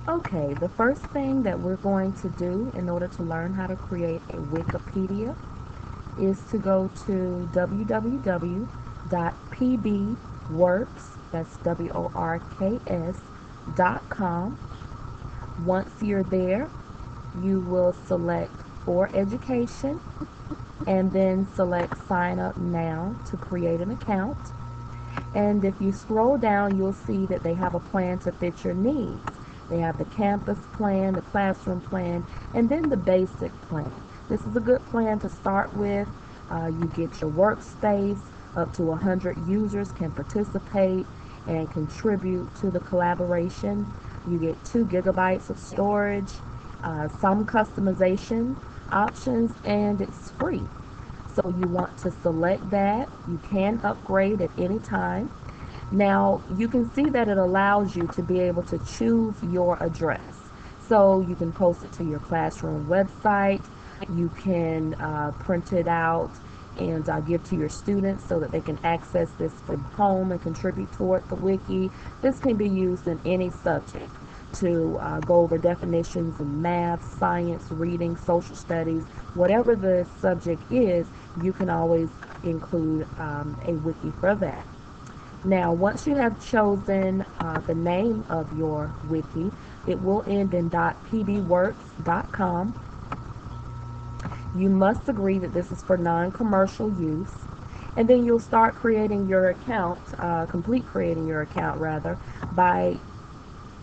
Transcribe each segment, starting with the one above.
Okay, the first thing that we're going to do in order to learn how to create a Wikipedia is to go to www.pbworks, that's WORKS.com. Once you're there, you will select for education and then select sign up now to create an account. And if you scroll down, you'll see that they have a plan to fit your needs. They have the campus plan, the classroom plan, and then the basic plan. This is a good plan to start with. You get your workspace, up to 100 users can participate and contribute to the collaboration. You get 2 gigabytes of storage, some customization options, and it's free. So you want to select that. You can upgrade at any time. Now you can see that it allows you to be able to choose your address. So you can post it to your classroom website. You can print it out and give to your students so that they can access this from home and contribute toward the wiki. This can be used in any subject to go over definitions in math, science, reading, social studies, whatever the subject is, you can always include a wiki for that. Now, once you have chosen the name of your wiki, it will end in .pbworks.com. You must agree that this is for non-commercial use, and then you'll start creating your account, complete creating your account rather, by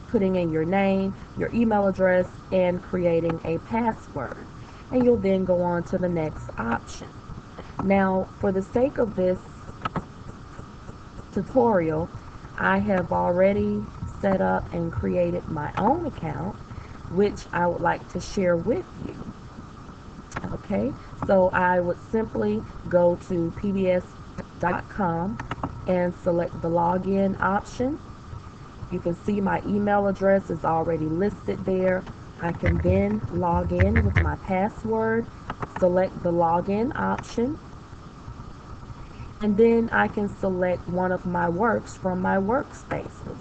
putting in your name, your email address, and creating a password. And you'll then go on to the next option. Now, for the sake of this tutorial, I have already set up and created my own account, which I would like to share with you. Okay, so I would simply go to pbs.com and select the login option. You can see my email address is already listed there. I can then log in with my password, select the login option, and then I can select one of my works from my workspaces.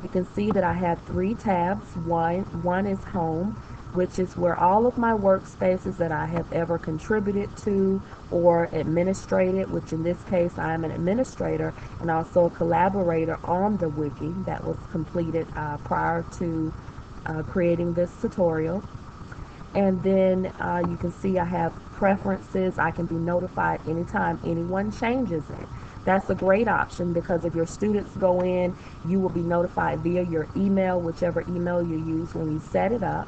You can see that I have 3 tabs. One is home, which is where all of my workspaces that I have ever contributed to or administrated, which in this case I am an administrator and also a collaborator on the wiki that was completed prior to creating this tutorial. And then you can see I have preferences. I can be notified anytime anyone changes it. That's a great option because if your students go in, you will be notified via your email, whichever email you use when you set it up.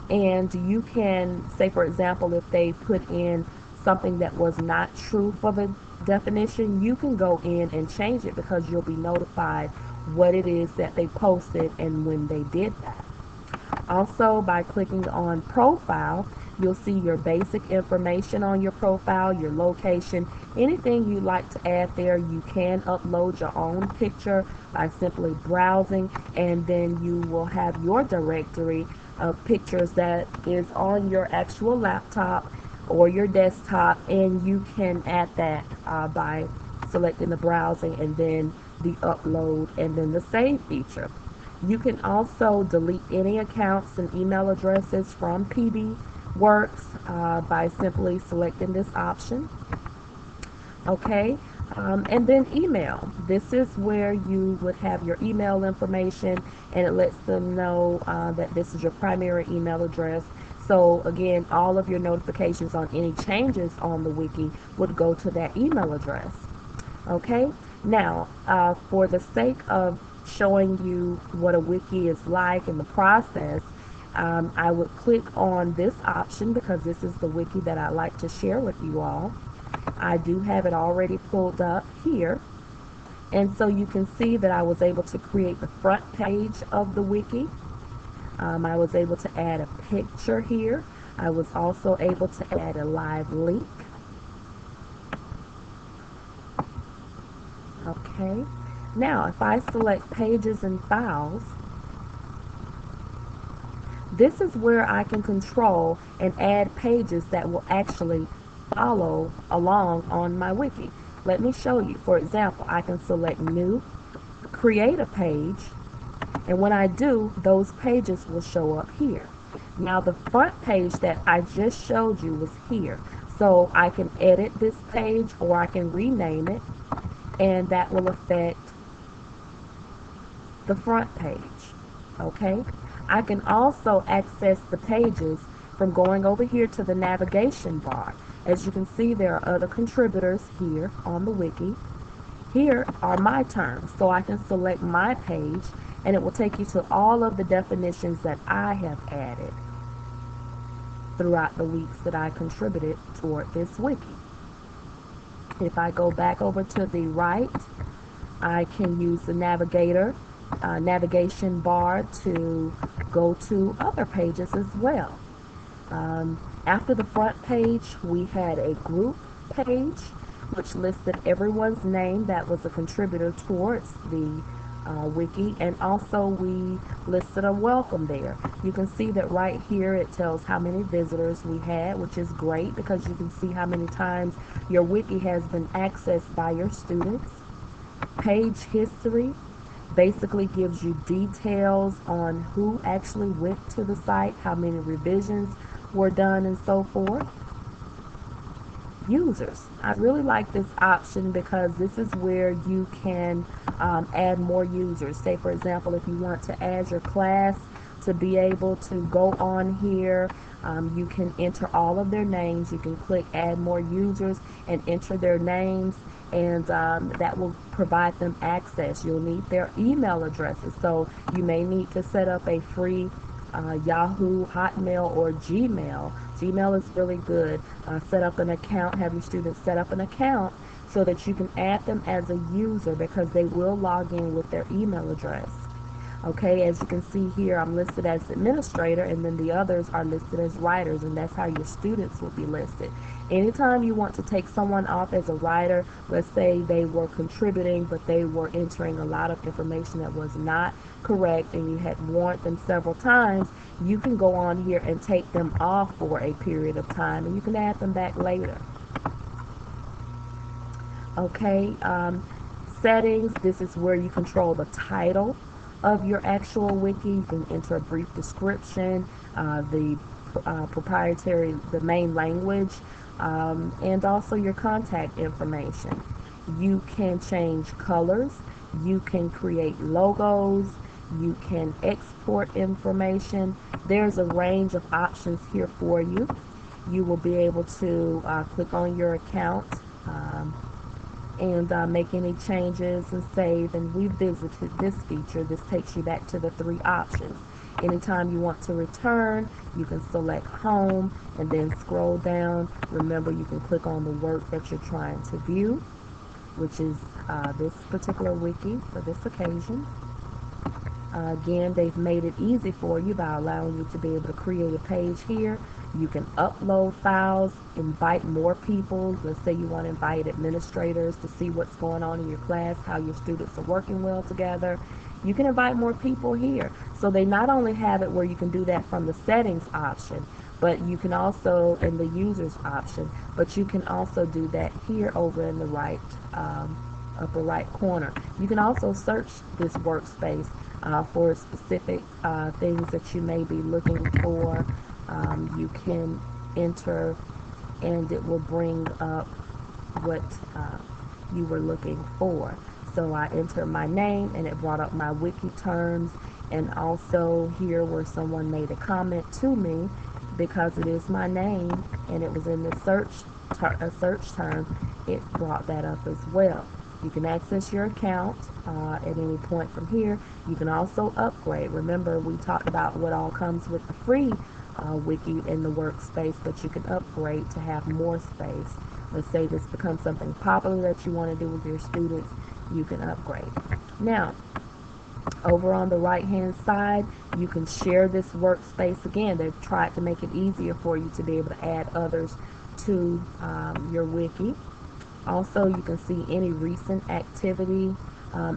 And you can, say for example, if they put in something that was not true for the definition, you can go in and change it because you'll be notified what it is that they posted and when they did that. Also, by clicking on profile, you'll see your basic information on your profile, your location, anything you'd like to add there. You can upload your own picture by simply browsing, and then you will have your directory of pictures that is on your actual laptop or your desktop, and you can add that by selecting the browsing and then the upload and then the save feature. You can also delete any accounts and email addresses from PBWorks by simply selecting this option. Okay, and then email. This is where you would have your email information, and it lets them know that this is your primary email address. So again, all of your notifications on any changes on the wiki would go to that email address. Okay, now for the sake of showing you what a wiki is like in the process, I would click on this option because this is the wiki that I like to share with you all. I do have it already pulled up here, and so you can see that I was able to create the front page of the wiki. I was able to add a picture here. I was also able to add a live link. Okay, now if I select pages and files, this is where I can control and add pages that will actually follow along on my wiki. Let me show you. For example, I can select new, create a page, And when I do, those pages will show up here. Now the front page that I just showed you was here. So I can edit this page or I can rename it, and that will affect the front page. Okay? I can also access the pages from going over here to the navigation bar. As you can see, there are other contributors here on the wiki. Here are my terms, so I can select my page and it will take you to all of the definitions that I have added throughout the weeks that I contributed toward this wiki. If I go back over to the right, I can use the navigation bar to go to other pages as well. After the front page, we had a group page which listed everyone's name that was a contributor towards the wiki, and also we listed a welcome there. You can see that right here it tells how many visitors we had, which is great because you can see how many times your wiki has been accessed by your students. Page history basically gives you details on who actually went to the site, how many revisions were done, and so forth. Users. I really like this option because this is where you can add more users. Say, for example, if you want to add your class to be able to go on here, you can enter all of their names. You can click add more users and enter their names, and that will provide them access. You'll need their email addresses, so you may need to set up a free Yahoo, Hotmail, or Gmail. Gmail is really good. Set up an account, have your students set up an account so that you can add them as a user because they will log in with their email address. Okay, as you can see here, I'm listed as administrator, and then the others are listed as writers, and that's how your students will be listed. Anytime you want to take someone off as a writer, let's say they were contributing, but they were entering a lot of information that was not correct, and you had warned them several times, you can go on here and take them off for a period of time, and you can add them back later. Okay, settings, this is where you control the title of your actual wiki. You can enter a brief description, the proprietary, the main language, and also your contact information. You can change colors, you can create logos, you can export information. There's a range of options here for you. You will be able to click on your account and make any changes and save, and we visited this feature. This takes you back to the three options. Anytime you want to return, you can select home and then scroll down. Remember, you can click on the work that you're trying to view, which is this particular wiki for this occasion. Again, they've made it easy for you by allowing you to be able to create a page here. You can upload files, invite more people. Let's say you want to invite administrators to see what's going on in your class, how your students are working well together. You can invite more people here. So they not only have it where you can do that from the settings option, but you can also, in the users option, but you can also do that here over in the right, upper right corner. You can also search this workspace for specific things that you may be looking for. You can enter and it will bring up what you were looking for. So I entered my name and it brought up my wiki terms, and also here where someone made a comment to me, because it is my name and it was in the search term, it brought that up as well. You can access your account at any point from here. You can also upgrade. Remember, we talked about what all comes with the free wiki in the workspace, but you can upgrade to have more space. Let's say this becomes something popular that you want to do with your students, you can upgrade. Now, over on the right hand side, you can share this workspace. Again, they've tried to make it easier for you to be able to add others to your wiki. Also, you can see any recent activity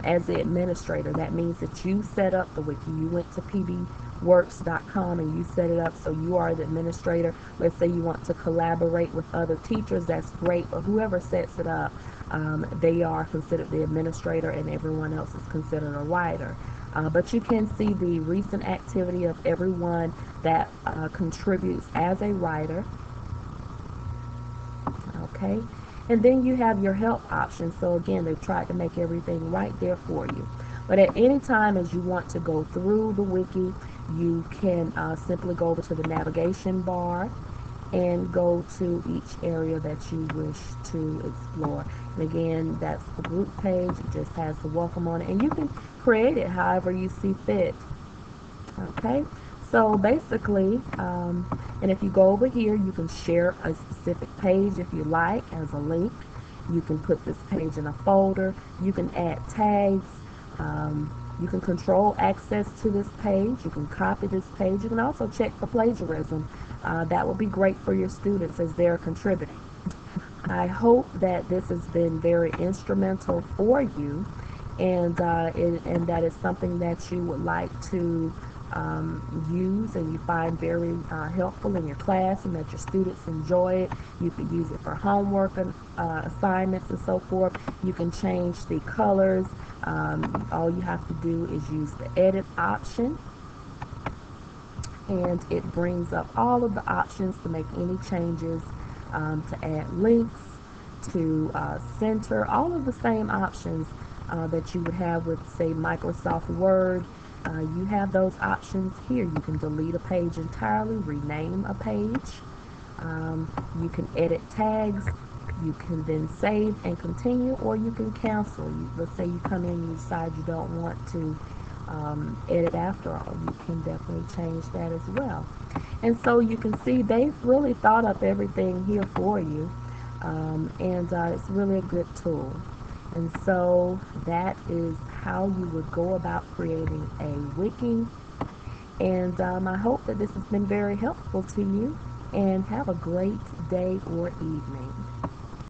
as the administrator. That means that you set up the wiki. You went to pbworks.com and you set it up, so you are the administrator. Let's say you want to collaborate with other teachers, that's great, but whoever sets it up, they are considered the administrator and everyone else is considered a writer. But you can see the recent activity of everyone that contributes as a writer. Okay, and then you have your help option. So again, they've tried to make everything right there for you. But at any time as you want to go through the wiki, you can simply go over to the navigation bar and go to each area that you wish to explore. And again, that's the group page. It just has the welcome on it, and you can create it however you see fit. Okay, so basically, and if you go over here, you can share a specific page if you like as a link. You can put this page in a folder. You can add tags. You can control access to this page. You can copy this page. You can also check for plagiarism. That will be great for your students as they're contributing. I hope that this has been very instrumental for you, and that is something that you would like to use and you find very helpful in your class, and that your students enjoy it. You can use it for homework and assignments and so forth. You can change the colors. All you have to do is use the edit option, and it brings up all of the options to make any changes, to add links, to center, all of the same options that you would have with, say, Microsoft Word. You have those options here. You can delete a page entirely, rename a page. You can edit tags. You can then save and continue, or you can cancel. Let's say you come in and you decide you don't want to edit after all. You can definitely change that as well. And so you can see they've really thought up everything here for you, and it's really a good tool. And so that is how you would go about creating a wiki. And I hope that this has been very helpful to you, and have a great day or evening.